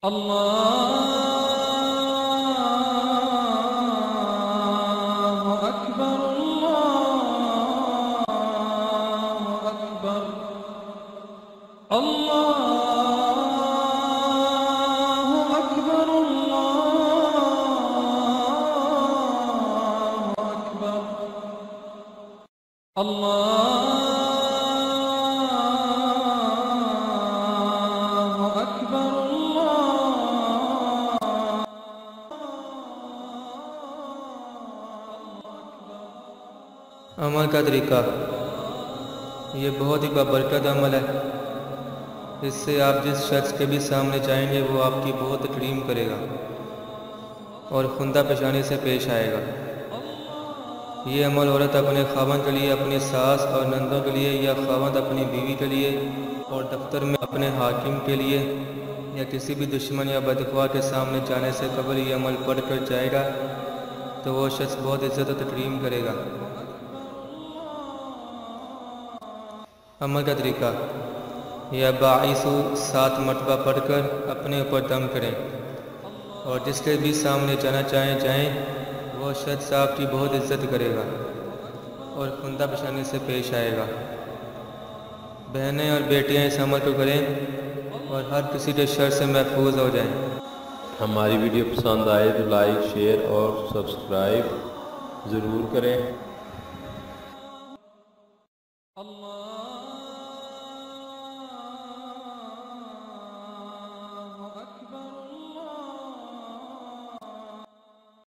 अल्लाहु अकबर, अल्लाहु अकबर, अल्लाहु अकबर, अल्लाहु अकबर, अल्लाहु अकबर, अमल का तरीका, ये बहुत ही बाबरकत अमल है। इससे आप जिस शख्स के भी सामने जाएंगे वो आपकी बहुत तकरीम करेगा और खुंदा पेशानी से पेश आएगा। ये अमल औरत अपने खावंद के लिए, अपनी सास और नंदों के लिए, या खावंद अपनी बीवी के लिए, और दफ्तर में अपने हाकिम के लिए, या किसी भी दुश्मन या बदख्वाह के सामने जाने से कबल ये अमल पढ़ कर जाएगा तो वो शख्स बहुत इज़्ज़त और तकरीम करेगा। अमल का तरीका, यह बाईसु 7 मरतबा पढ़कर अपने ऊपर दम करें और जिसके भी सामने जाना चाहें जाएं, वो शख्स आपकी बहुत इज़्ज़त करेगा और खुंदा पेशानी से पेश आएगा। बहनें और बेटियां इस अमल को करें और हर किसी के शर से महफूज हो जाएं। हमारी वीडियो पसंद आए तो लाइक, शेयर और सब्सक्राइब ज़रूर करें।